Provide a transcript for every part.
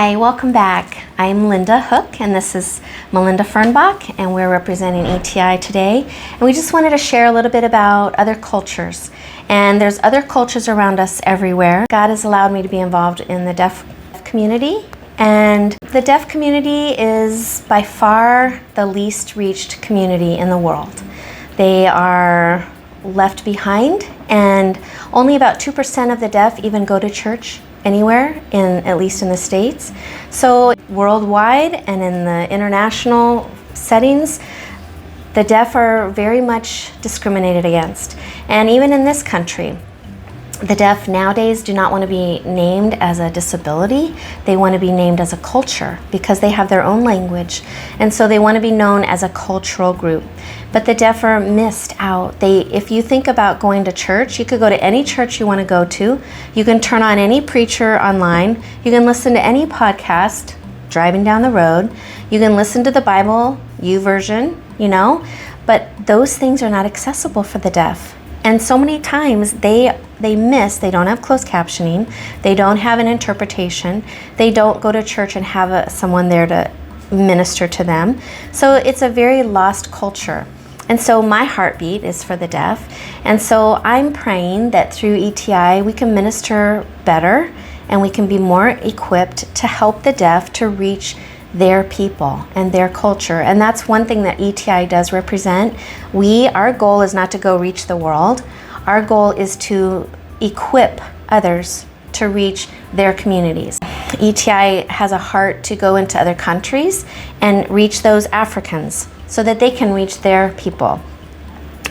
Hi, welcome back. I'm Linda Hook, and this is Melinda Fernbach, and we're representing E.T.I today. And we just wanted to share a little bit about other cultures. And there's other cultures around us everywhere. God has allowed me to be involved in the deaf community. And the deaf community is by far the least reached community in the world. They are left behind, and only about 2% of the deaf even go to church anywhere, at least in the States. So worldwide and in the international settings, the deaf are very much discriminated against. And even in this country, the deaf nowadays do not want to be named as a disability. They want to be named as a culture because they have their own language. And so they want to be known as a cultural group. But the deaf are missed out. If you think about going to church, you could go to any church you want to go to. You can turn on any preacher online. You can listen to any podcast driving down the road. You can listen to the Bible, YouVersion, but those things are not accessible for the deaf. And so many times they don't have closed captioning, they don't have an interpretation, they don't go to church and have someone there to minister to them. So it's a very lost culture. And so my heartbeat is for the deaf. And so I'm praying that through E.T.I we can minister better and we can be more equipped to help the deaf to reach their people and their culture. And that's one thing that E.T.I does represent. Our goal is not to go reach the world. Our goal is to equip others to reach their communities. E.T.I has a heart to go into other countries and reach those Africans so that they can reach their people.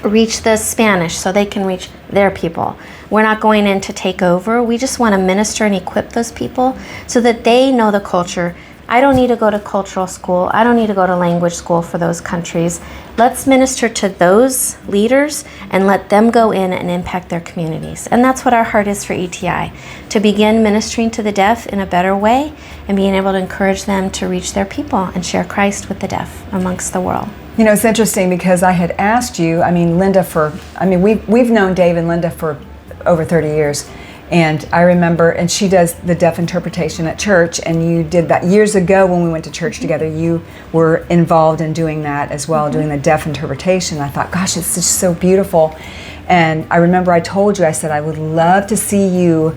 Reach the Spanish so they can reach their people. We're not going in to take over. We just want to minister and equip those people so that they know the culture. I don't need to go to cultural school. I don't need to go to language school for those countries. Let's minister to those leaders and let them go in and impact their communities. And that's what our heart is for E.T.I, to begin ministering to the deaf in a better way and being able to encourage them to reach their people and share Christ with the deaf amongst the world. It's interesting because I had asked you, Linda, we've known Dave and Linda for over 30 years. And I remember, and she does the deaf interpretation at church, and you did that years ago when we went to church together. You were involved in doing that as well, doing the deaf interpretation. I thought, gosh, it's just so beautiful. And I remember I told you, I said, I would love to see you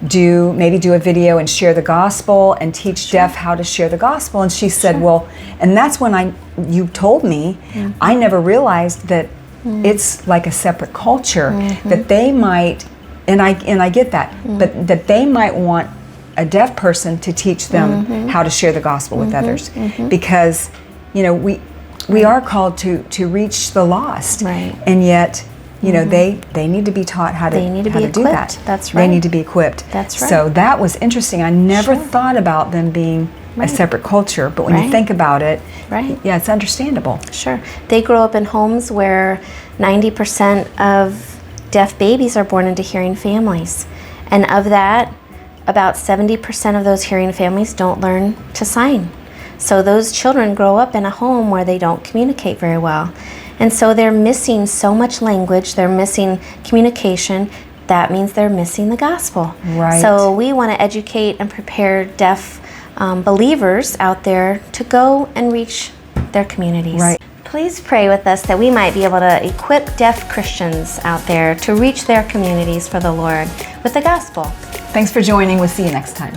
do a video and share the gospel and teach deaf how to share the gospel. And she said, well, and that's when you told me, I never realized that it's like a separate culture, that they might, and I get that, but that they might want a deaf person to teach them how to share the gospel with others, because we are called to reach the lost, and yet they need to be taught how to do that. That's right. They need to be equipped. That's right. So that was interesting. I never thought about them being a separate culture, but when you think about it, yeah, it's understandable. Sure. They grow up in homes where 90% of deaf babies are born into hearing families. And of that, about 70% of those hearing families don't learn to sign. So those children grow up in a home where they don't communicate very well. And so they're missing so much language, they're missing communication. That means they're missing the gospel. Right. So we want to educate and prepare deaf believers out there to go and reach their communities. Right. Please pray with us that we might be able to equip deaf Christians out there to reach their communities for the Lord with the gospel. Thanks for joining. We'll see you next time.